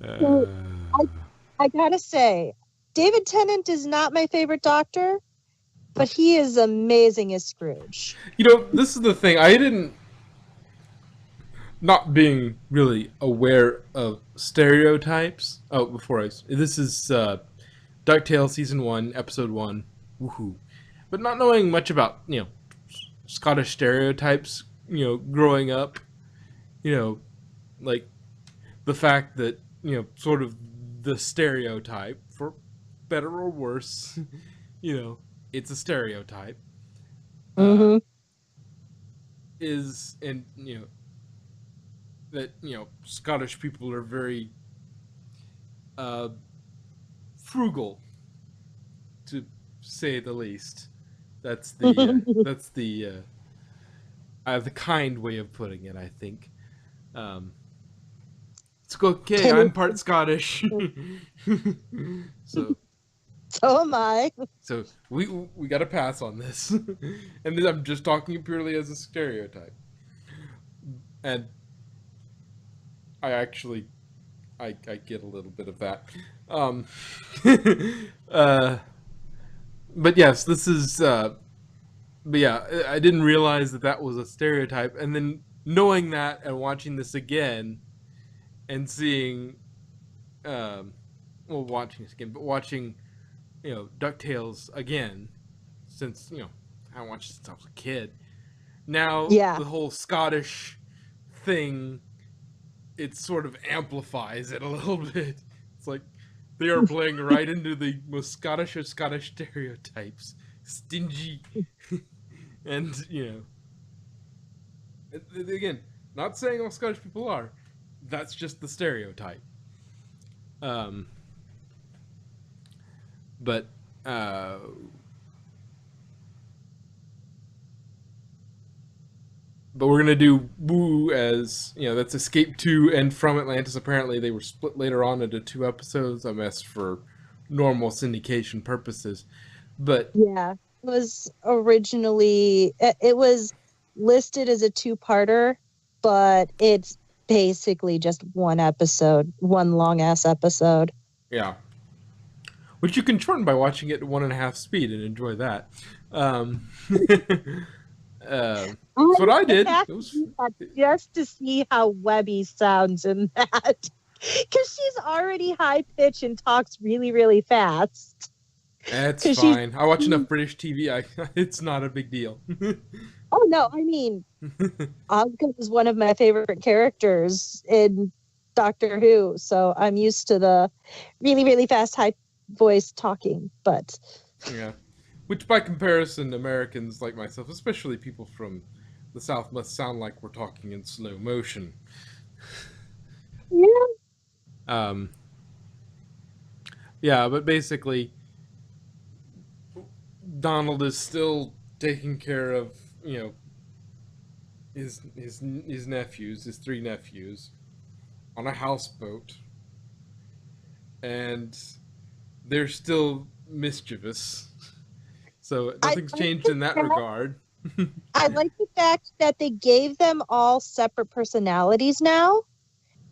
So Uh, I, I gotta say, David Tennant is not my favorite Doctor, but he is amazing as Scrooge. this is the thing. I didn't, not being really aware of stereotypes. Oh, before I, this is DuckTales season 1, episode 1. Woohoo! But not knowing much about Scottish stereotypes, growing up, you know, like the fact that sort of the stereotype, for better or worse, you know, it's a stereotype. Uh, Hmm. is and that Scottish people are very uh, frugal, to say the least. That's the kind way of putting it, I think. Um, it's okay. Can I'm part Scottish, so so am I. so we got to pass on this, and I'm just talking purely as a stereotype, and I actually I get a little bit of that. Um, uh, but yes, this is. But yeah, I didn't realize that that was a stereotype, and then knowing that and watching this again and seeing, um, well, watching this again, but watching Ducktales again, since I watched it since I was a kid. Now Yeah. the whole Scottish thing, it sort of amplifies it a little bit. It's like they are playing right into the most Scottish of Scottish stereotypes, stingy, and again, not saying all Scottish people are. That's just the stereotype. Um, but uh, but we're gonna do Woo as that's Escape to and From Atlantis. Apparently, they were split later on into 2 episodes. A mess for normal syndication purposes. But Yeah. It was originally it was listed as a two-parter, but it's basically just one episode, one long ass episode. yeah, which you can shorten by watching it at 1.5 speed and enjoy that. Um, I that's what I might did. have It to was do that just to see how Webby sounds in that. Because she's already high pitched and talks really, really fast. It's Because she's, fine. I watch enough British TV. It's not a big deal. oh no, I mean, Oscar is one of my favorite characters in Doctor Who. So I'm used to the really, really fast, high voice talking. But Yeah. Which, by comparison, Americans like myself, especially people from the South, must sound like we're talking in slow motion. yeah, Um, yeah, but basically, Donald is still taking care of his nephews, his 3 nephews, on a houseboat, and they're still mischievous. So I nothing's like changed the in that fact, regard. I like the fact that they gave them all separate personalities now.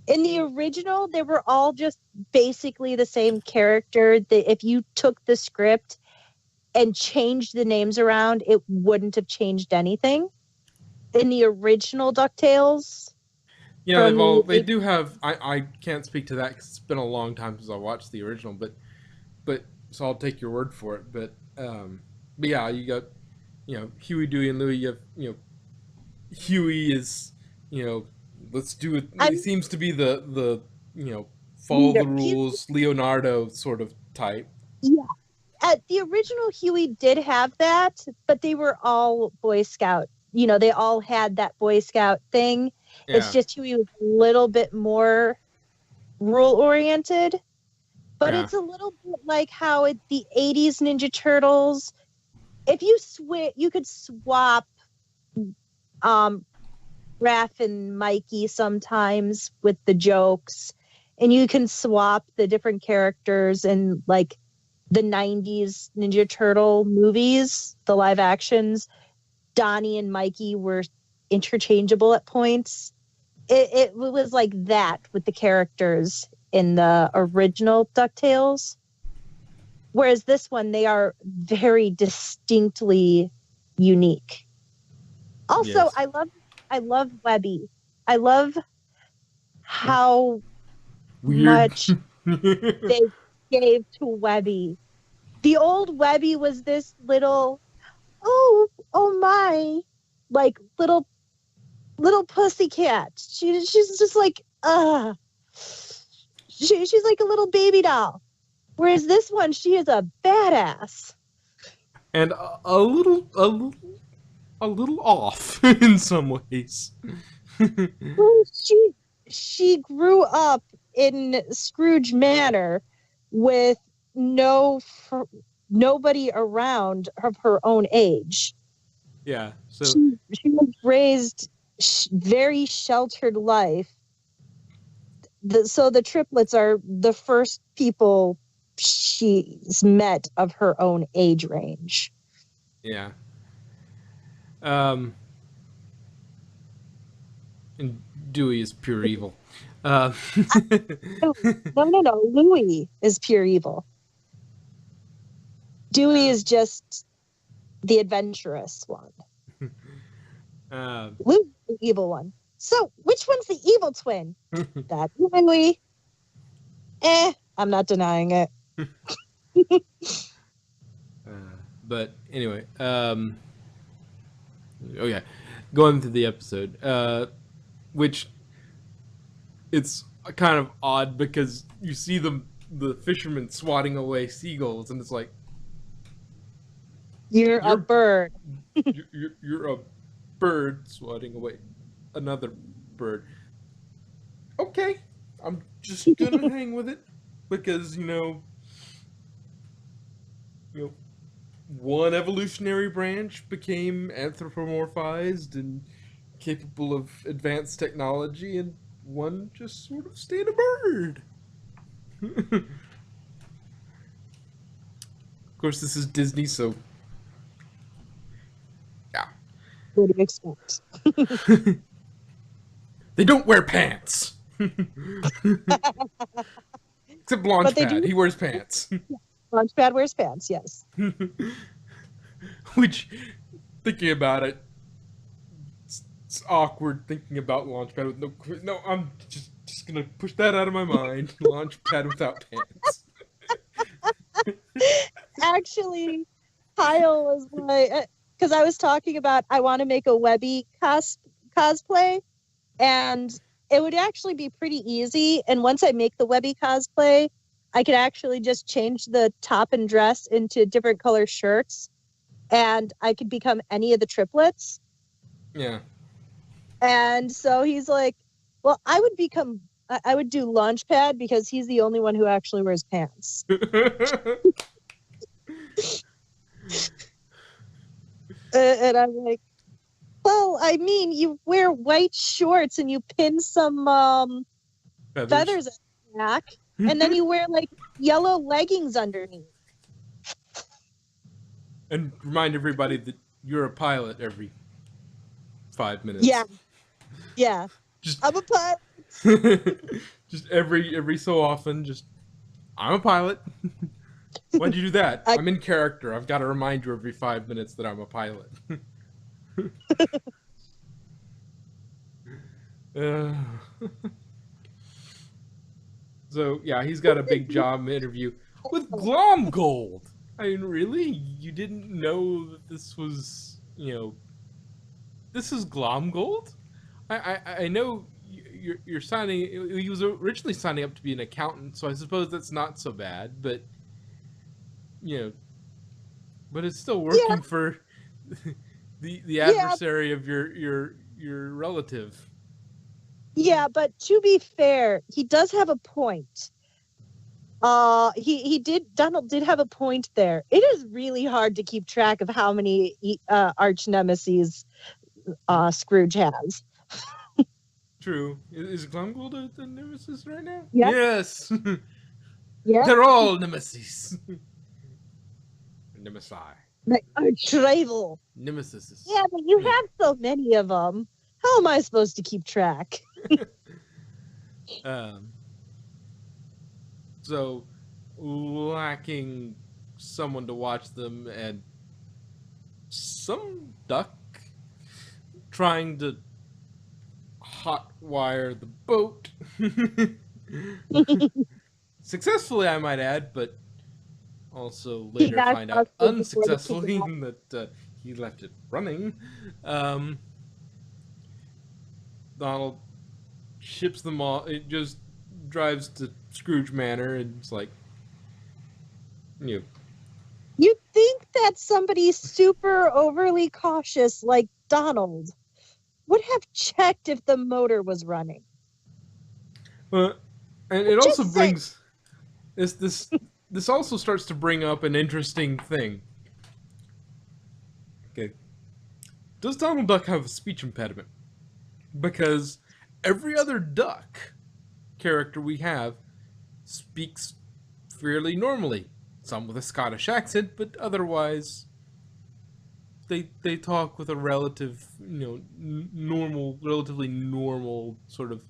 In the original, they were all just basically the same character. That if you took the script and changed the names around, it wouldn't have changed anything. In the original DuckTales Yeah, from the they do have. I can't speak to that because it's been a long time since I watched the original, but so I'll take your word for it. But yeah, you got Huey, Dewey, and Louie. You have Huey is you know let's do it. He I'm seems to be the follow leader. the rules Leonardo sort of type. Yeah, the original Huey did have that, but they were all Boy Scout. They all had that Boy Scout thing. It's Yeah, just Huey was a little bit more rule oriented, but yeah, it's a little bit like how the 80s Ninja Turtles, if you switch, you could swap um Raph and Mikey sometimes with the jokes, and you can swap the different characters in like the 90s Ninja Turtle movies, the live actions. Donnie and Mikey were interchangeable at points. It was like that with the characters in the original DuckTales. Whereas this one, they are very distinctly unique. Also, Yes. I love Webby. I love how Weird. much they gave to Webby. The old Webby was this little, oh my, like little pussycat. She's just like, she's like a little baby doll. Whereas this one, she is a badass. And a little off in some ways. Well, she grew up in Scrooge Manor with no nobody around of her own age. Yeah. So She was raised very sheltered life. So the triplets are the first people she's met of her own age range. yeah. And Dewey is pure evil. Uh, No. Louis is pure evil. Dewey is just the adventurous one. Louis is the evil one. So, which one's the evil twin? That's Louis. I'm not denying it. but anyway, yeah, going through the episode, which it's kind of odd because you see the fishermen swatting away seagulls, and it's like You're a bird. you're a bird swatting away another bird. Okay, I'm just gonna hang with it because one evolutionary branch became anthropomorphized and capable of advanced technology, and one just sort of stayed a bird. Of course, this is Disney, so yeah. What do you expect? They don't wear pants. Except Launchpad, he wears pants. Launchpad wears pants, yes. Which, thinking about it, it's awkward thinking about Launchpad with no. I'm just gonna push that out of my mind. Launchpad without pants. Actually, Kyle was like, because I was talking about I want to make a Webby cosplay, and it would actually be pretty easy. And once I make the Webby cosplay, I could actually just change the top and dress into different color shirts, and I could become any of the triplets. Yeah. And so he's like, well, I would do Launchpad because he's the only one who actually wears pants. And I'm like, well, I mean, you wear white shorts and you pin some feathers at the back, and then you wear like yellow leggings underneath. And remind everybody that you're a pilot every 5 minutes. Yeah. I'm a pilot. Just every so often, I'm a pilot. Why'd you do that? I'm in character. I've got to remind you every 5 minutes that I'm a pilot. So yeah, he's got a big job interview with Glomgold. I mean, really? You didn't know that this was, this is Glomgold? I know you're signing. He was originally signing up to be an accountant, so I suppose that's not so bad. But but it's still working for the adversary of your relative. Yeah, but to be fair, he does have a point. Donald did have a point there. It is really hard to keep track of how many arch nemesis Scrooge has. True. Is Glomgold a nemesis right now? Yep. Yes. Yeah. They're all nemesis. Nemesi. Like arch rival. Nemesis. Yeah, but you have so many of them. How am I supposed to keep track? So, lacking someone to watch them and some duck trying to hotwire the boat. Successfully, I might add, but also He later got find out busted before the unsuccessfully kidnapping. that he left it running. Um, Donald ships them all. It just drives to Scrooge Manor and it's like, you know, You'd think that somebody super overly cautious like Donald would have checked if the motor was running. uh, and it also Just say, brings this also starts to bring up an interesting thing. Okay, does Donald Duck have a speech impediment? Because every other duck character we have speaks fairly normally. Some with a Scottish accent, but otherwise they talk with a relative, normal, relatively normal sort of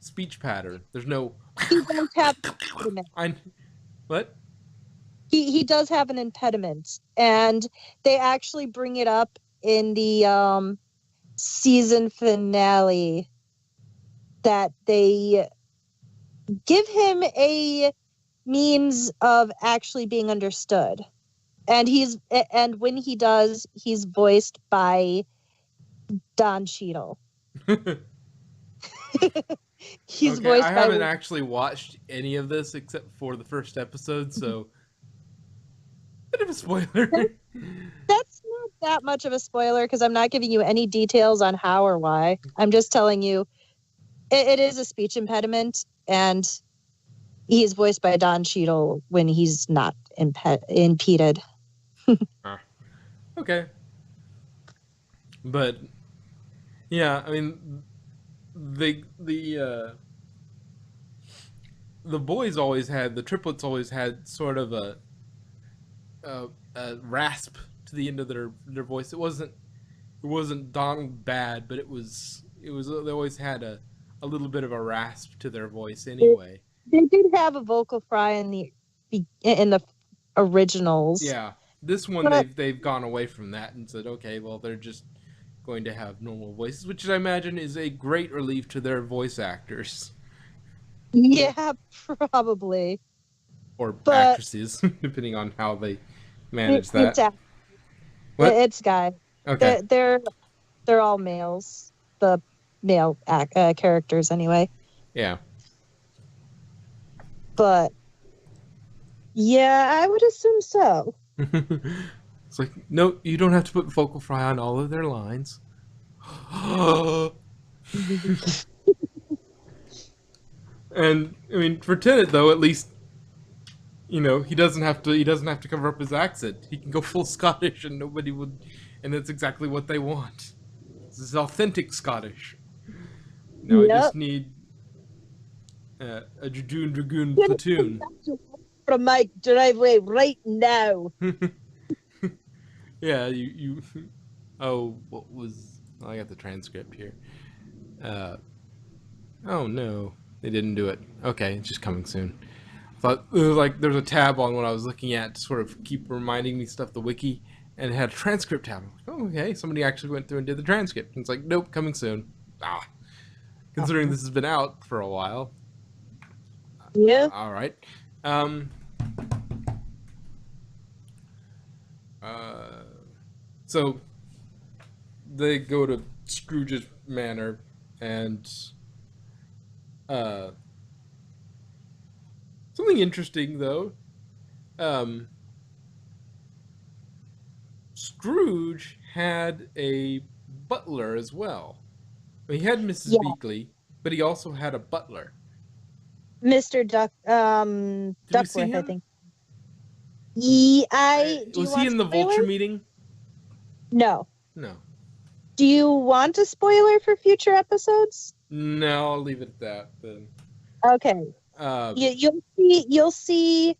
speech pattern. There's no he does have an impediment. I what? He does have an impediment, and they actually bring it up in the season finale that they give him a means of actually being understood. And when he does, he's voiced by Don Cheadle. He's Okay, I voiced by haven't actually watched any of this except for the first episode, so bit of a spoiler. that's not that much of a spoiler because I'm not giving you any details on how or why. I'm just telling you it is a speech impediment, and he's voiced by Don Cheadle when he's not impeded. Ah, okay, but yeah, I mean, the boys always had the triplets always had sort of a rasp to the end of their voice. It wasn't Donald bad, but it was they always had a little bit of a rasp to their voice anyway. They did have a vocal fry in the originals, Yeah, this one but they've gone away from that and said, okay, well they're just going to have normal voices, which I imagine is a great relief to their voice actors yeah, probably. or But actresses, depending on how they it, manage it's that. a- What? it's guy. Okay. They're all males. The male characters, anyway. Yeah. But yeah, I would assume so. It's like, no, you don't have to put vocal fry on all of their lines. And I mean, for Tenet though, at least he doesn't have to cover up his accent. He can go full Scottish, and nobody would, and that's exactly what they want. This is authentic Scottish. Now I Yep. just need a Dragoon platoon. From my driveway right now. Yeah, you. Oh, what was? Oh, I got the transcript here. Uh, oh no, they didn't do it. Okay, it's just coming soon. I thought it was like there's a tab on what I was looking at to sort of keep reminding me stuff, the wiki, and it had a transcript tab. I'm like, oh, okay, somebody actually went through and did the transcript. And it's like, nope, coming soon. Ah, considering this has been out for a while. Yeah. All right. Um. Uh. So they go to Scrooge's manor, and uh, something interesting though. Um, Scrooge had a butler as well. He had Mrs. Yeah. Beakley, but he also had a butler. Mr. Did we see Duckworth, I him? think. Do you Was he want in the Vulture spoilers? meeting? No. No. Do you want a spoiler for future episodes? No, I'll leave it at that then. Okay. Uh, You'll see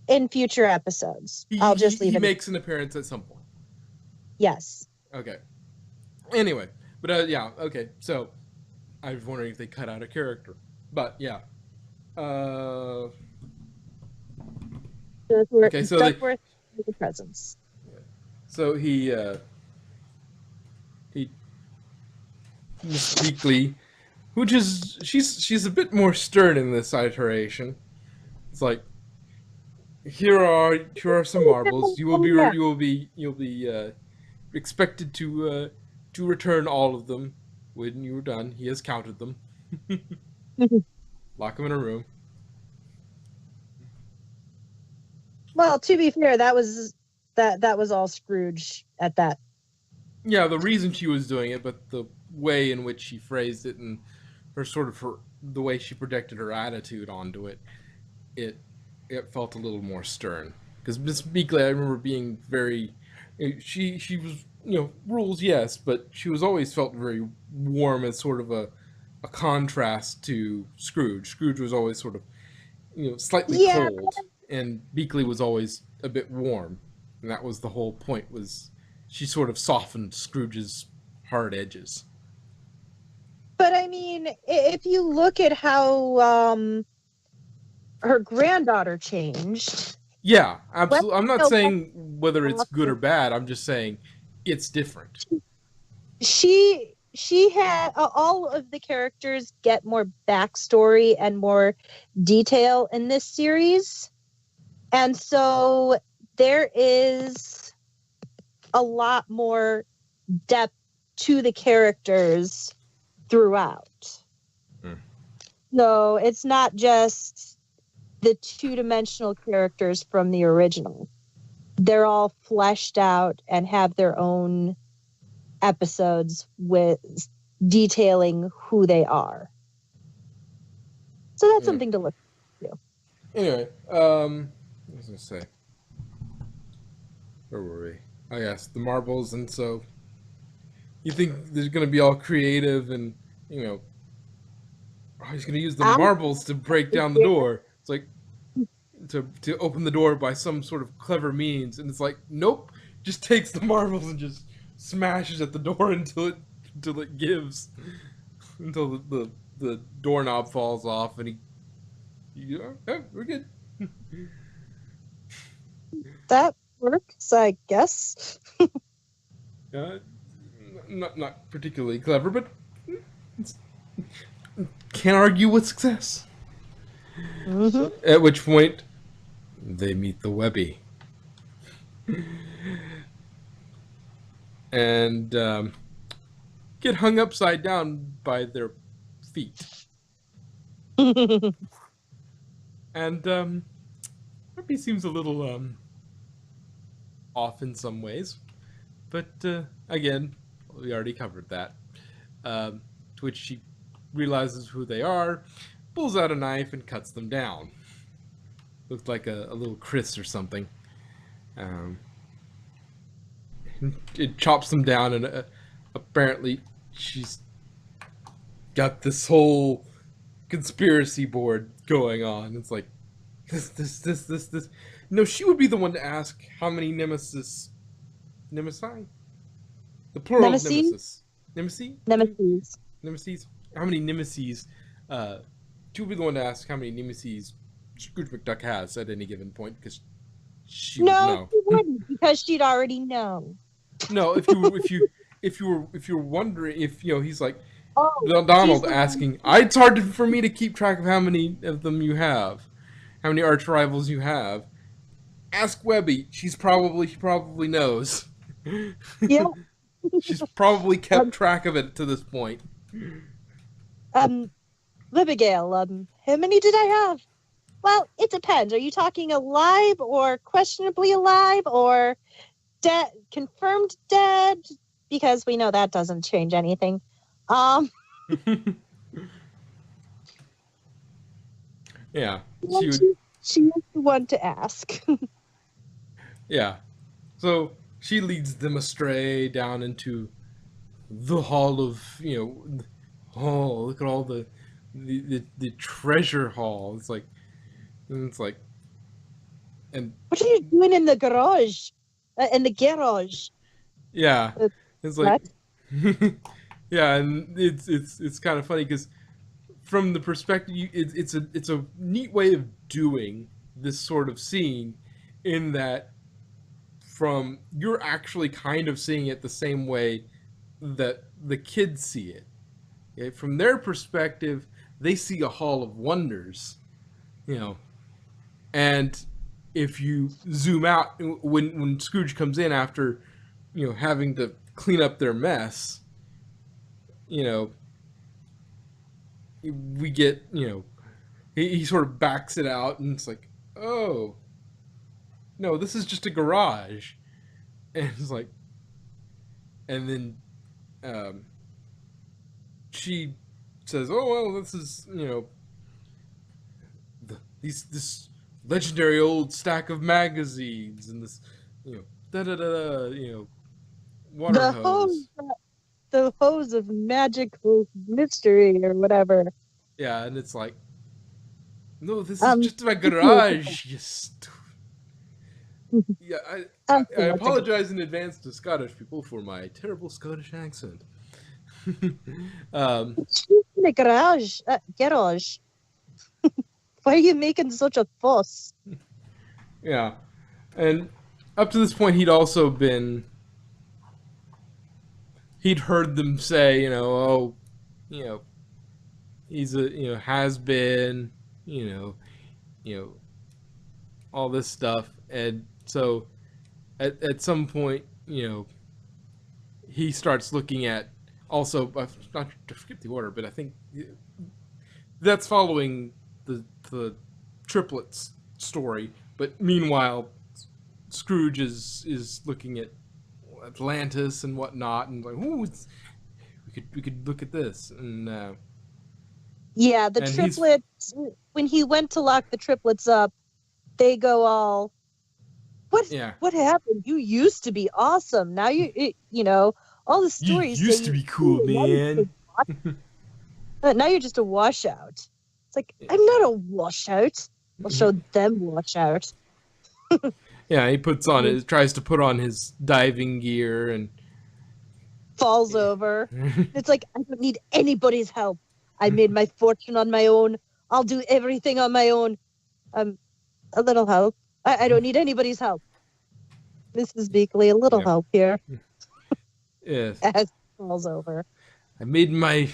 in future episodes. he, I'll he, just leave he it. makes an appearance at some point. Yes. Okay. Anyway, but yeah, okay. So I was wondering if they cut out a character, but yeah. Okay, Duckworth is a presence. so he Miss Beakley, which is she's a bit more stern in this iteration. It's like here are some marbles. Yeah. Expected to return all of them when you're done. He has counted them. Lock them in a room. Well, to be fair, that was all Scrooge at that. Yeah, the reason she was doing it, but the way in which she phrased it and her the way she projected her attitude onto it, it it felt a little more stern. Because Miss Beakley, I remember being very, she was rules yes, but she was always felt very warm as sort of a contrast to Scrooge. Scrooge was always sort of slightly Yeah, cold, and Beakley was always a bit warm, and that was the whole point. Was she sort of softened Scrooge's hard edges? but I mean, if you look at how her granddaughter changed, Yeah, absolutely. I'm not well, saying whether it's good or bad. I'm just saying it's different. she had all of the characters get more backstory and more detail in this series, and so there is a lot more depth to the characters throughout. Hmm. So it's not just the two-dimensional characters from the original. They're all fleshed out and have their own episodes with detailing who they are. So that's something to look to. Anyway, what was I gonna say? Where were we? Oh yes, the marbles, and so you think they're gonna be all creative and you know oh, he's gonna use the I, marbles to break down the door. It's like to open the door by some sort of clever means, and it's like nope, just takes the marbles and just smashes at the door until it gives, until the doorknob falls off, and we're good. that works, I guess. Uh, not particularly clever, but can't argue with success. Mm-hmm. At which point, they meet the Webby. And get hung upside down by their feet. And Webby seems a little off in some ways. But again, we already covered that. To which she realizes who they are, pulls out a knife, and cuts them down. Looks like a little Chris or something. Um, it chops them down, and apparently she's got this whole conspiracy board going on. It's like this. No, she would be the one to ask how many Nemesi, the plural of Nemesis? Nemesis, Nemesis. how many Nemesis. She would be the one to ask how many Nemesis Scrooge McDuck has at any given point because she would No, know. she wouldn't, because she'd already know. No, if you're wondering if he's like Oh, Donald asking, it's hard for me to keep track of how many of them you have, how many arch rivals you have. Ask Webby. She probably knows. yeah. She's probably kept track of it to this point. Libigail, how many did I have? Well, it depends. Are you talking alive or questionably alive or dead, confirmed dead? Because we know that doesn't change anything. Yeah, she was the one to ask. Yeah, so she leads them astray down into the hall of oh, look at all the treasure hall. It's like and What are you doing in the garage? In the garage? yeah, it's like yeah, and it's kind of funny because from the perspective, it's a neat way of doing this sort of scene in that from you're actually kind of seeing it the same way that the kids see it. Okay? From their perspective, they see a hall of wonders, you know, and if you zoom out when Scrooge comes in after, having to clean up their mess, you know, we get, he sort of backs it out and it's like, oh, no, this is just a garage. And it's like, and then um, she says, oh, well, this is, this legendary old stack of magazines and this, da da da da, water The hose, hose. the hose of magical mystery or whatever. Yeah, and it's like, no, this is Um, just my garage. Yeah, I Anthological. apologize in advance to Scottish people for my terrible Scottish accent. um, In the garage, garage. Why are you making such a fuss? yeah, and up to this point, he'd heard them say, oh, you know, he's a has been, you know, you know, all this stuff, and so at some point, he starts looking at also not to skip the order, but I think that's following the triplets story. But meanwhile, Scrooge is looking at Atlantis and whatnot, and like, ooh, we could look at this, Yeah, the and he's triplets. When he went to lock the triplets up, they go all, "What? yeah, What happened? You used to be awesome. Now all the you stories say used to you're be cool, cool. man. Now you're just a washout." It's like, I'm not a washout. I'll show them washout. Yeah, he tries to put on his diving gear, and Falls over. It's like, I don't need anybody's help. I made my fortune on my own. I'll do everything on my own. A little help. I don't need anybody's help. Mrs. Beakley, a little yeah, help here. yes, As falls over. I made my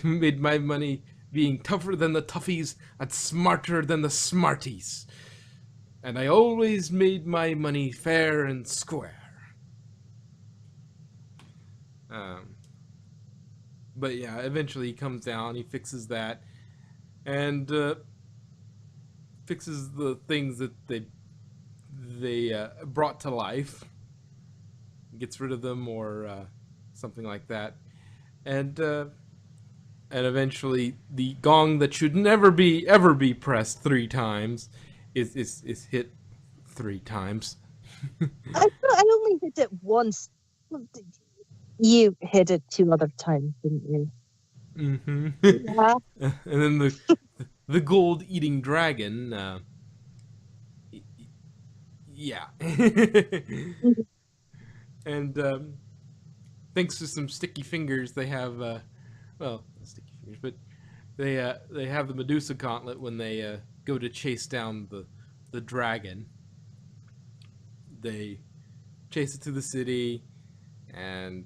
money being tougher than the toughies and smarter than the smarties, and I always made my money fair and square. Um, but yeah, eventually he comes down, he fixes that, and fixes the things that they brought to life, gets rid of them or something like that, and and eventually the gong that should never be ever be pressed 3 times is hit 3 times. I only hit it once. You hit it 2 other times, didn't you? Mm-hmm. Yeah. And then the gold eating dragon. Yeah. And thanks to some sticky fingers, they have well, sticky fingers, but they have the Medusa gauntlet when they go to chase down the dragon. They chase it to the city, and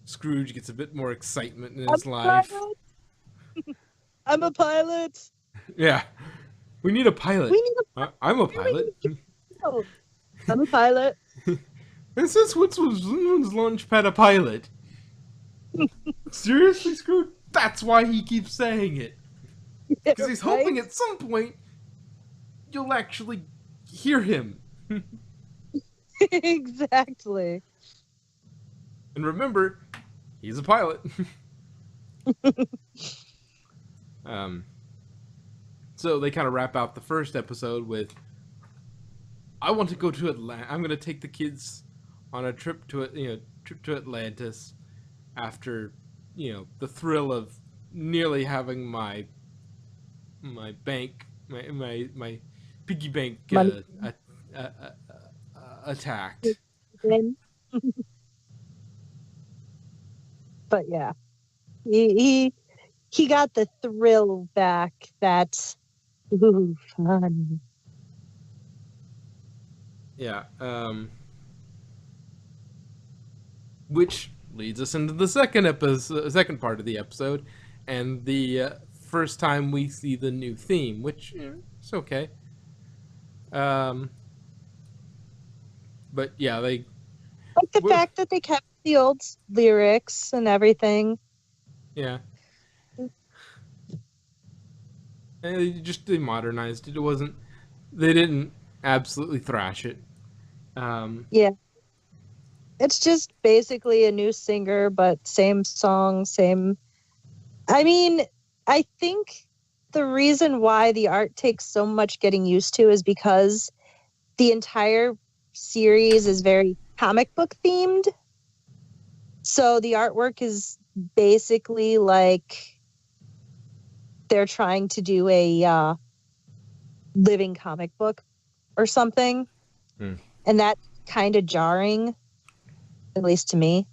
Scrooge gets a bit more excitement in I'm his a life. pilot. I'm a pilot. Yeah, we need a pilot. We need a I'm a we pilot. need a I'm a pilot. This is what's Launchpad a pilot. Seriously, Scrooge? That's why he keeps saying it. Because he's Right? hoping at some point you'll actually hear him. Exactly. And remember, he's a pilot. um, so they kind of wrap out the first episode with, I want to go to Atlanta. I'm going to take the kids on a trip to Atlantis after, the thrill of nearly having my bank, my piggy bank Money uh, attacked. in. But yeah. He got the thrill back that, ooh, fun. Yeah. Which leads us into the second episode, second part of the episode, and the first time we see the new theme, which is okay. Um, but yeah, they Like the fact that they kept the old lyrics and everything. yeah, and they modernized it. It wasn't they didn't absolutely thrash it. Um, Yeah. It's just basically a new singer, but same song, same. I mean, I think the reason why the art takes so much getting used to is because the entire series is very comic book themed. So the artwork is basically like they're trying to do a living comic book or something. hmm. And that's kind of jarring, at least to me.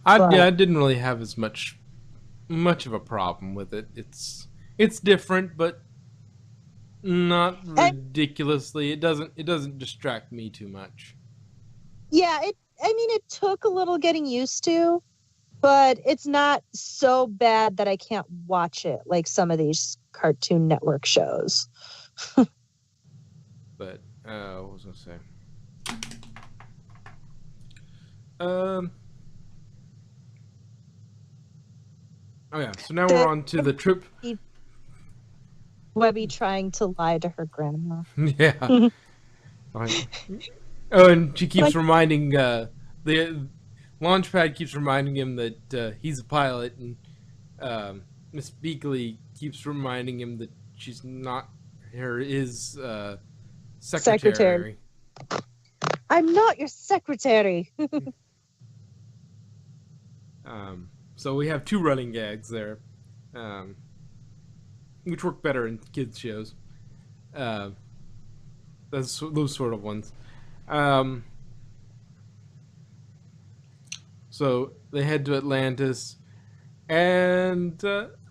I But didn't really have as much of a problem with it. It's different, but not and ridiculously. It doesn't distract me too much. yeah, it took a little getting used to, but it's not so bad that I can't watch it like some of these Cartoon Network shows. But what was I gonna say? Um. Oh yeah. So now we're The on to the trip. Webby trying to lie to her grandma. Yeah. Like, oh, and she keeps Like, reminding the Launchpad keeps reminding him that he's a pilot, and Miss Beakley keeps reminding him that she's not his secretary. secretary. I'm not your secretary. So we have two running gags there, um, which work better in kids shows. Uh, those sort of ones. Um, so they head to Atlantis, and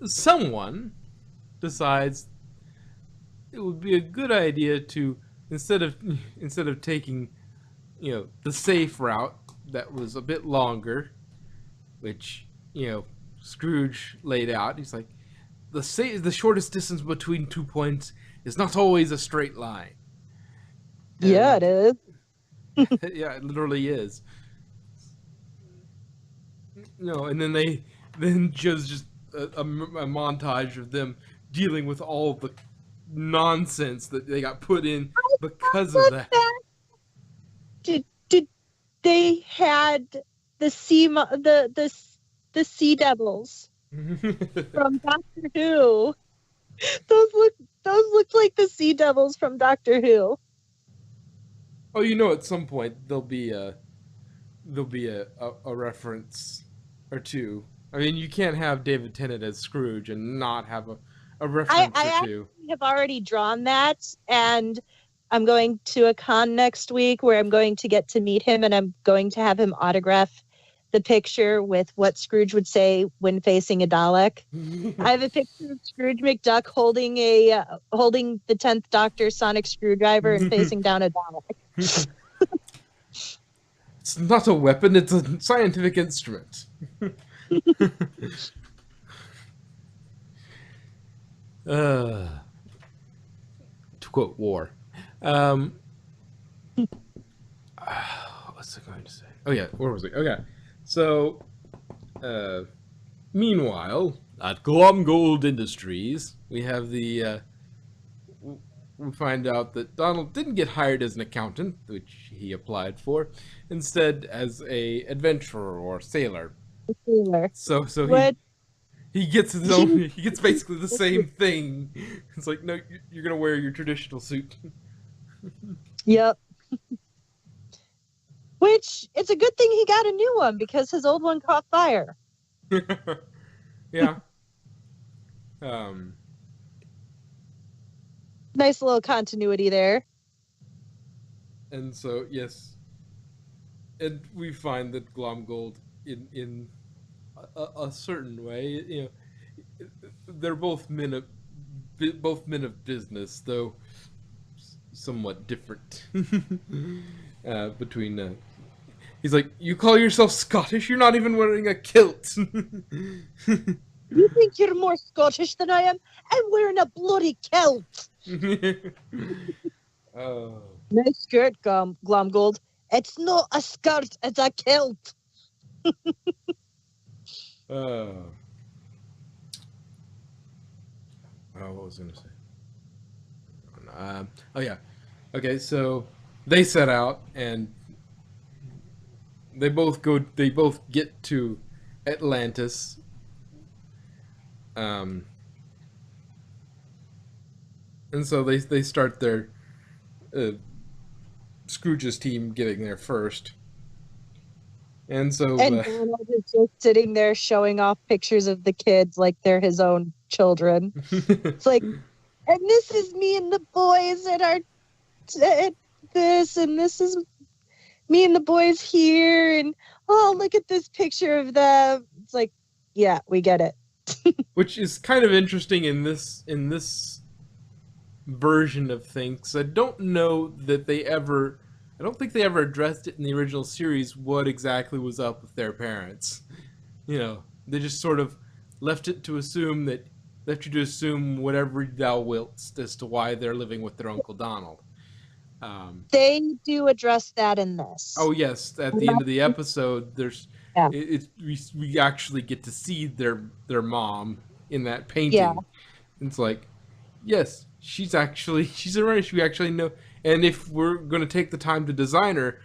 someone decides it would be a good idea to instead of instead of taking the safe route that was a bit longer, which Scrooge laid out. He's like, the shortest distance between 2 points is not always a straight line, Yeah, it and is. yeah, it literally is. And then just a montage of them dealing with all the nonsense that they got put in because of Look, that. that did they had the the sea devils from Doctor Who. Those look those looked like the sea devils from Doctor Who. Oh, at some point there'll be a reference or two. I mean, you can't have David Tennant as Scrooge and not have a reference or I two. actually have already drawn that, and I'm going to a con next week where I'm going to get to meet him, and I'm going to have him autograph the picture with what Scrooge would say when facing a Dalek. I have a picture of Scrooge McDuck holding the 10th Doctor sonic screwdriver and facing down a Dalek. It's not a weapon, it's a scientific instrument. uh, to quote War. Um, what's I going to say? Oh yeah, where was it? Okay, so uh, meanwhile at Glomgold Industries, we have we find out that Donald didn't get hired as an accountant, which he applied for, instead as a adventurer or sailor. So he What? he gets his own. He gets basically the same thing. It's like, no, you're gonna wear your traditional suit. Yep. Which it's a good thing he got a new one because his old one caught fire. Yeah. Um. Nice little continuity there. And so yes, and we find that Glomgold, in a certain way, they're both men of business, though somewhat different between. He's like, you call yourself Scottish? You're not even wearing a kilt. You think you're more Scottish than I am? I'm wearing a bloody kilt. Oh. Nice skirt, Glomgold. It's not a skirt, it's a kilt. Oh, what was I gonna say? Oh yeah. Okay, so they set out and they both go. They both get to Atlantis. Um, and so they start their uh, Scrooge's team getting there first. And so And Donald is just sitting there showing off pictures of the kids like they're his own children. It's like, and this is me and the boys at our at this, and this is me and the boys here, and oh, look at this picture of them. It's like, yeah, we get it. which is kind of interesting in this version of things. I don't know that they ever. I don't think they ever addressed it in the original series what exactly was up with their parents. They just sort of left it to assume that left you to assume whatever thou wilt as to why they're living with their Uncle Donald. They do address that in this. Oh yes, at the end of the episode, Yeah. we actually get to see their mom in that painting. Yeah. It's like, yes, she's a writer. We actually know, and if we're going to take the time to design her,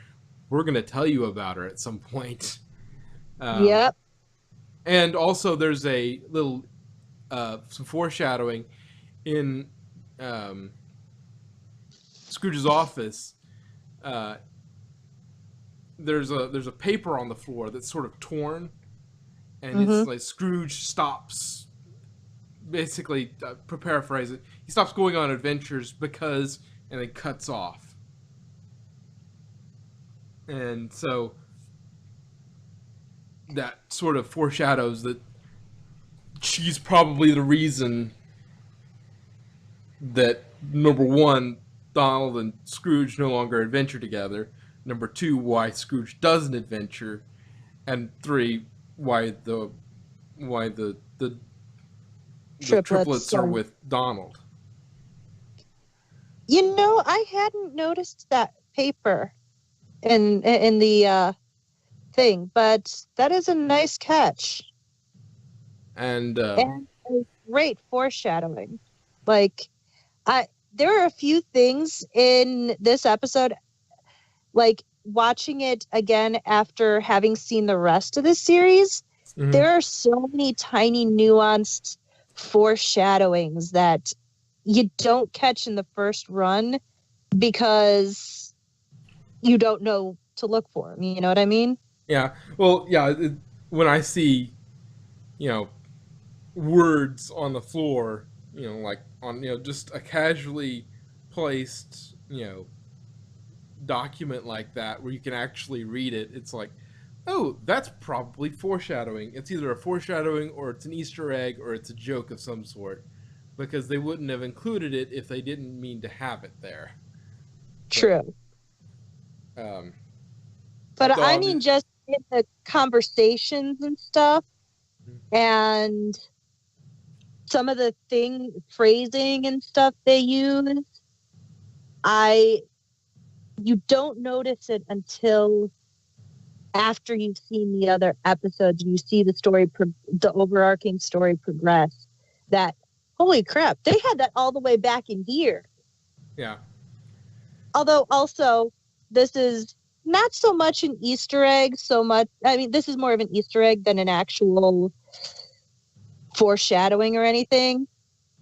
we're going to tell you about her at some point. Yep. And also, there's a little some foreshadowing in Scrooge's office. There's a paper on the floor that's sort of torn, and it's like Scrooge stops. Basically, paraphrase it, he stops going on adventures because, and then cuts off. And so that sort of foreshadows that she's probably the reason that, number one, Donald and Scrooge no longer adventure together. Number two, why Scrooge doesn't adventure, and three, why the triplets are with Donald. I hadn't noticed that paper in the thing, but that is a nice catch And and a great foreshadowing. Like, there are a few things in this episode, like watching it again after having seen the rest of the series. mhm. There are so many tiny nuanced foreshadowings that you don't catch in the first run because you don't know to look for them. You know what I mean? Yeah. Well, yeah. When I see, words on the floor, like on, just a casually placed, document like that where you can actually read it, it's like, oh, that's probably foreshadowing. It's either a foreshadowing or it's an Easter egg or it's a joke of some sort, because they wouldn't have included it if they didn't mean to have it there. True. Um, But I mean, just in the conversations and stuff, and some of the phrasing and stuff they use, you don't notice it until after you've seen the other episodes and you see the overarching story progress. That, holy crap, they had that all the way back in here. Yeah. Although also, this is not so much an Easter egg, this is more of an Easter egg than an actual foreshadowing or anything.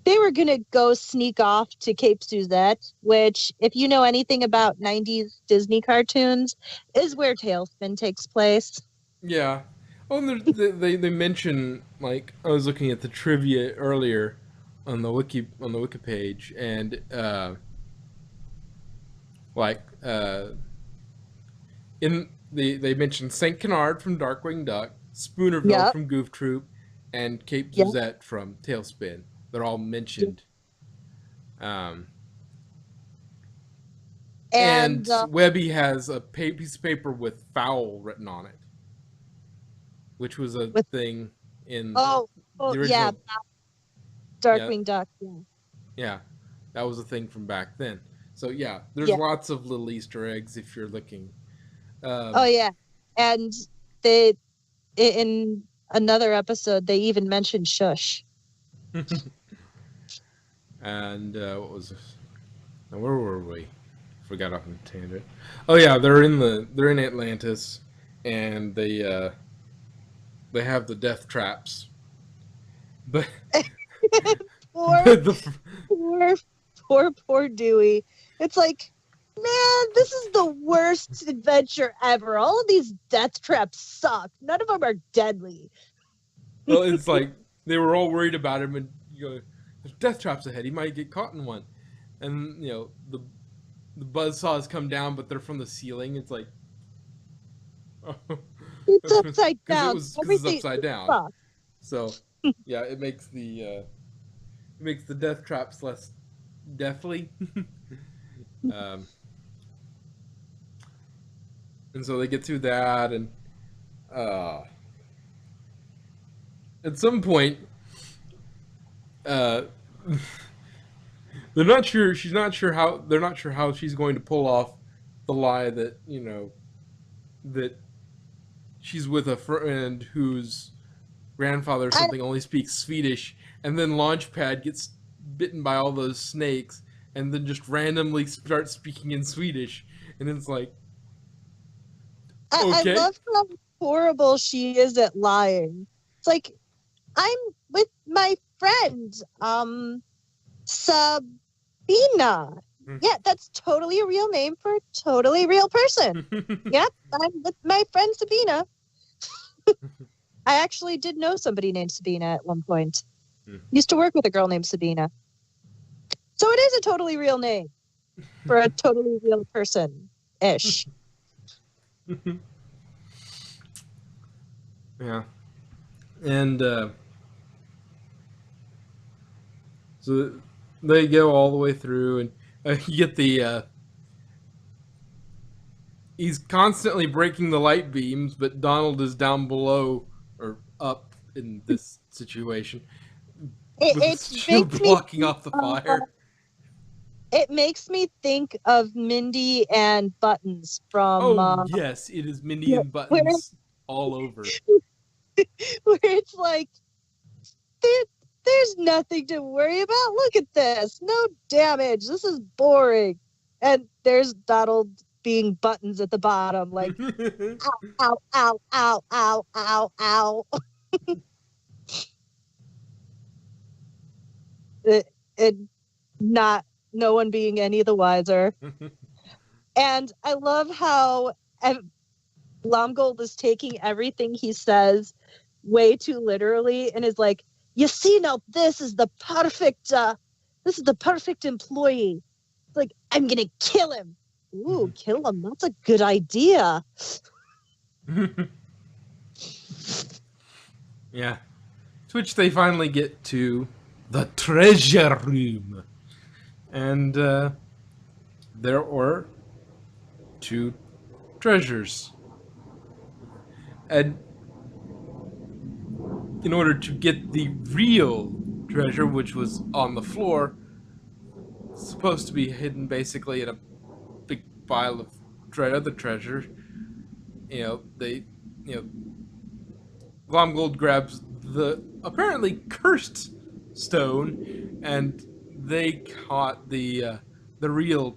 They were going to go sneak off to Cape Suzette, which, if you know anything about 90s Disney cartoons, is where Tailspin takes place. Yeah. Oh, and they mention, like, I was looking at the trivia earlier on the wiki page, and they mentioned Saint Canard from Darkwing Duck, Spoonerville from Goof Troop, and Cape Suzette from Tailspin. They're all mentioned. And And Webby has a piece of paper with foul written on it, which was a with thing in oh the yeah, original. Yeah, Darkwing Duck. Yeah. yeah, that was a thing from back then. So yeah, there's Yeah. lots of little Easter eggs if you're looking. Oh Um, yeah. And they in another episode they even mentioned shush. and what was this? Now, where were we? Forgot off on a tangent. Oh yeah, they're in Atlantis, and they have the death traps, but Poor, but the poor, poor Dewey. It's like, man, this is the worst adventure ever. All of these death traps suck. None of them are deadly. well, it's like they were all worried about him, and there's death traps ahead. He might get caught in one, and the buzz saws come down, but they're from the ceiling. It's like, It's upside because down. it's Everything upside down. sucks. So yeah, it makes the death traps less deathly. um, and so they get through that, and uh, at some point, uh, they're not sure. She's not sure how. They're not sure how she's going to pull off the lie that that she's with a friend whose grandfather or I, something only speaks Swedish, and then Launchpad gets bitten by all those snakes, and then just randomly starts speaking in Swedish, and it's like, I okay. love how horrible she is at lying. It's like, I'm with my friend, Sabina. Yeah, that's totally a real name for a totally real person. Yep, I'm with my friend Sabina. I actually did know somebody named Sabina at one point. Used to work with a girl named Sabina. So it is a totally real name for a totally real person-ish. Yeah, and so they go all the way through, and you get he's constantly breaking the light beams, but Donald is down below or up in this situation with a It shield makes me blocking off the fire. it makes me think of Mindy and Buttons from Oh yes, it is Mindy where and Buttons all over. where it's like there, there's nothing to worry about. Look at this. No damage. This is boring. And there's Donald being Buttons at the bottom, like ow, ow, ow, ow, ow, ow. It not no one being any the wiser. And I love how Lomgold is taking everything he says way too literally and is like, you see, now this is the perfect employee. It's like, I'm gonna kill him. Ooh, kill him. That's a good idea. Yeah. To which they finally get to the treasure room. And there were two treasures. And in order to get the real treasure, which was on the floor, supposed to be hidden basically in a big pile of other treasure, you know, Glomgold grabs the apparently cursed stone, and they caught the real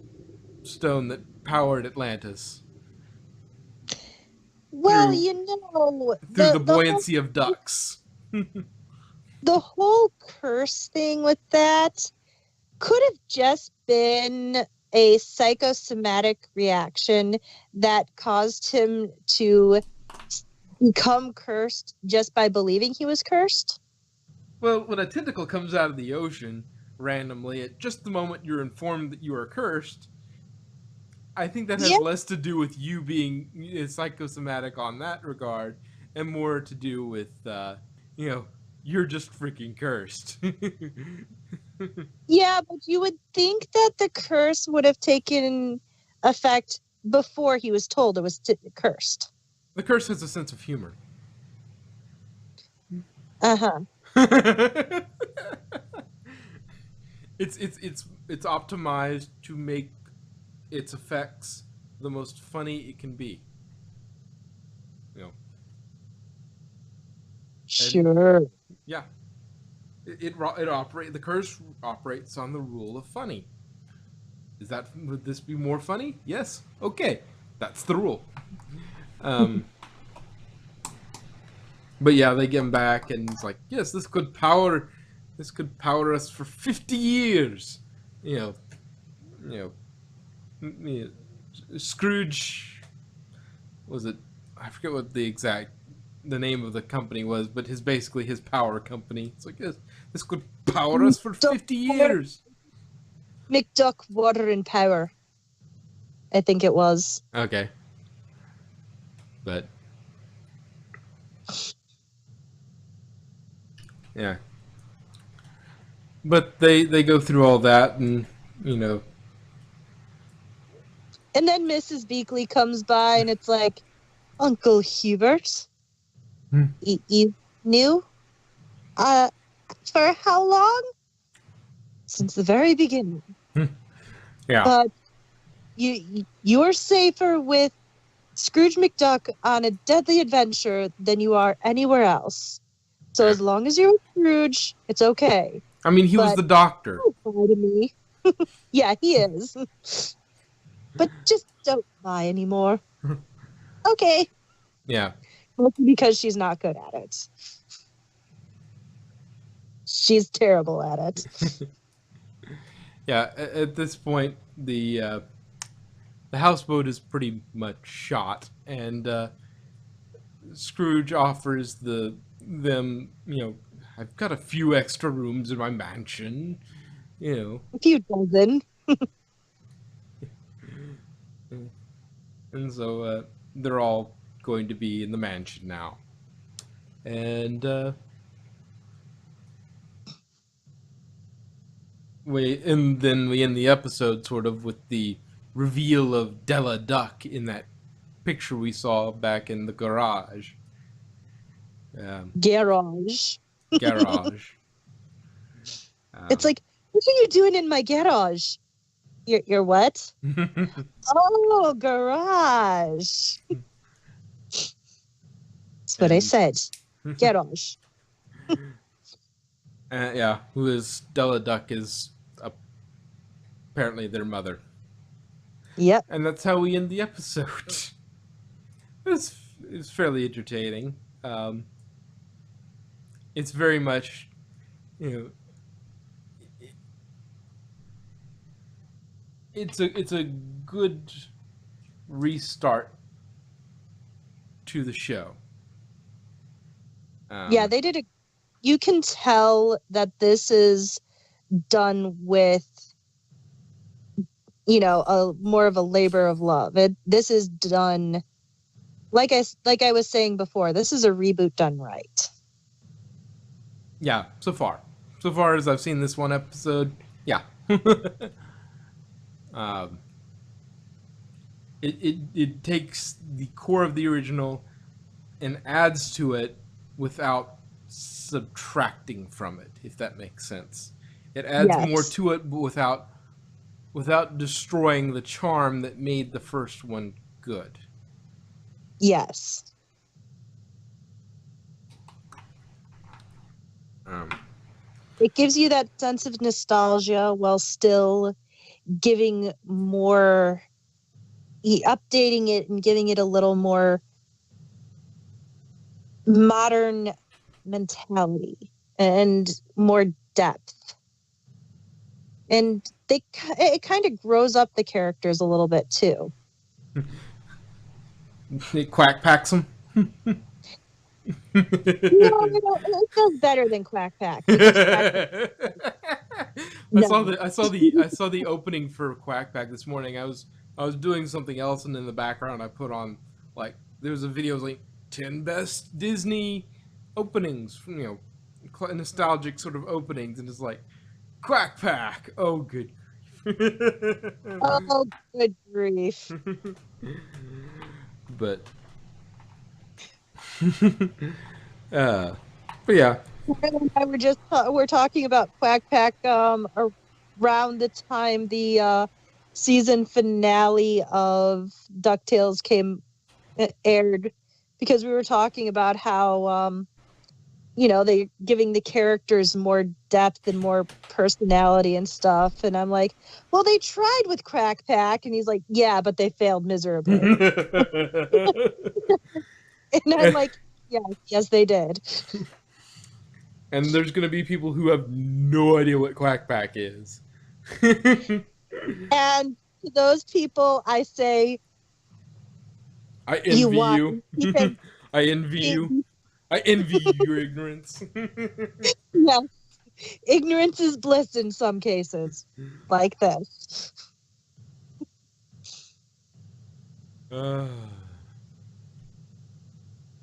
stone that powered Atlantis Well, through you know, through the buoyancy of ducks. the whole curse thing with that could have just been a psychosomatic reaction that caused him to become cursed just by believing he was cursed. Well, when a tentacle comes out of the ocean randomly at just the moment you're informed that you are cursed, I think that Yeah, has less to do with you being psychosomatic on that regard, and more to do with you know you're just freaking cursed. yeah, but you would think that the curse would have taken effect before he was told it was cursed. The curse has a sense of humor. Uh-huh. It's optimized to make its effects the most funny it can be. You know. Sure. Yeah. The curse operates on the rule of funny. Would this be more funny? Yes. Okay. That's the rule. Um But yeah, they get him back, and it's like, yes, this could power us for 50 years. You know, you Scrooge was it? I forget what the name of the company was, but basically his power company. It's like, yes, this could power us for 50 years. McDuck, water and power. I think it was. Okay, but yeah. But they go through all that, and you know. And then Mrs. Beakley comes by, and it's like, Uncle Hubert, you knew? For how long? Since the very beginning. Yeah. But you're safer with Scrooge McDuck on a deadly adventure than you are anywhere else. So as long as you're with Scrooge, it's okay. I mean, he was the doctor. Don't lie to me. Yeah, he is. But just don't lie anymore. Okay. Yeah. Mostly because she's not good at it. She's terrible at it. Yeah, at this point, the houseboat is pretty much shot, and Scrooge offers them, I've got a few extra rooms in my mansion, A few dozen. and so they're all going to be in the mansion now, and then we end the episode sort of with the reveal of Della Duck in that picture we saw back in the garage. Garage. Garage. It's like, what are you doing in my garage? Your what? Oh, garage. That's what I said. Garage. Yeah, who is Della Duck is apparently their mother. Yep. And that's how we end the episode. It's fairly entertaining. It's very much, it's a good restart to the show. Yeah, they did you can tell that this is done with, a more of a labor of love. This is done, like I was saying before, this is a reboot done right. Yeah, so far as I've seen this one episode, yeah. It takes the core of the original and adds to it without subtracting from it, if that makes sense. It adds more to it, but without destroying the charm that made the first one good. Yes. It gives you that sense of nostalgia while still giving more, updating it and giving it a little more modern mentality and more depth. And it kind of grows up the characters a little bit too. It quack packs them. No, it does better than Quack Pack. I saw the opening for Quack Pack this morning. I was doing something else, and in the background I put on, like, there was a video like 10 best Disney openings, nostalgic sort of openings, and it's like Quack Pack. Oh, good. Oh, good grief. But uh but yeah. Kyle and I were just we're talking about Quack Pack around the time the season finale of DuckTales came aired, because we were talking about how they giving the characters more depth and more personality and stuff, and I'm like, well, they tried with Quack Pack, and he's like, yeah, but they failed miserably. And I'm like, yes, they did. And there's gonna be people who have no idea what Quack Pack is. And to those people, I say, I you envy won. you. Because I envy you. I envy your ignorance. yeah, ignorance is bliss in some cases, like this. uh,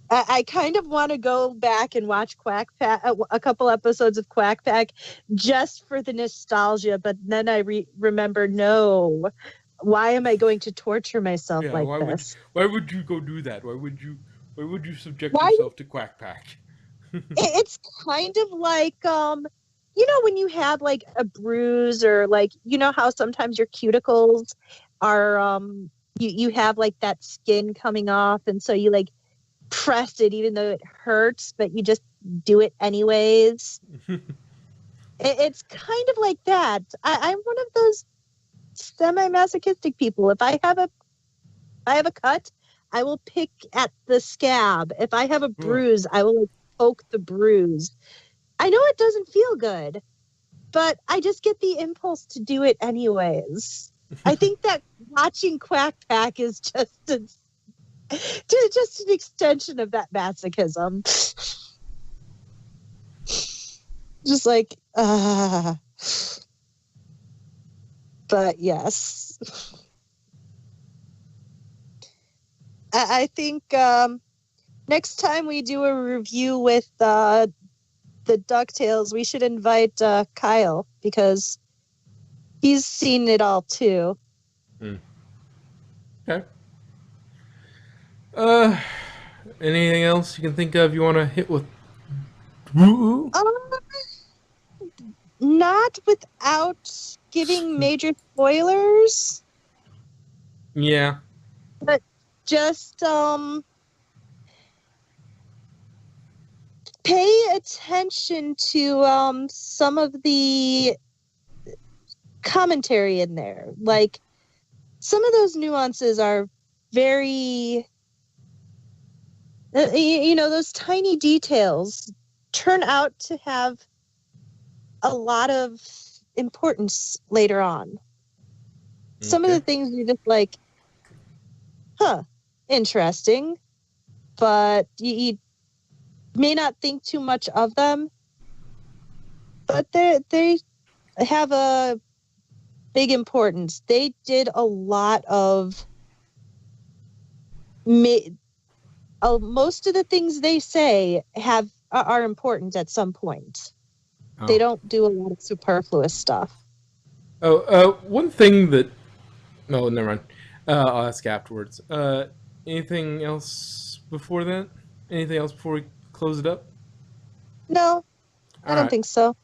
I kind of want to go back and watch Quack Pack, a couple episodes of Quack Pack, just for the nostalgia. But then I remember, no, why am I going to torture myself yeah, like this? why would you go do that? Why would you subject Why? yourself to Quack Pack? It's kind of like when you have like a bruise, or like, how sometimes your cuticles are you have like that skin coming off, and so you like press it even though it hurts, but you just do it anyways. It's kind of like that. I'm one of those semi-masochistic people. If I have a cut, I will pick at the scab. If I have a bruise, I will like poke the bruise. I know it doesn't feel good, but I just get the impulse to do it anyways. I think that watching Quack Pack is just an extension of that masochism. Just like, but yes. I think next time we do a review with the DuckTales, we should invite Kyle, because he's seen it all too. Okay. Anything else you can think of you want to hit with? Not without giving major spoilers. Yeah. But just pay attention to some of the commentary in there. Like, some of those nuances are very those tiny details turn out to have a lot of importance later on. Some of the things you're just like, interesting, but you may not think too much of them, but they have a big importance. They did a lot of most of the things they say are important at some point. Oh. They don't do a lot of superfluous stuff. One thing that... No, never mind. I'll ask afterwards. Anything else before that? Anything else before we close it up? No, I don't think so.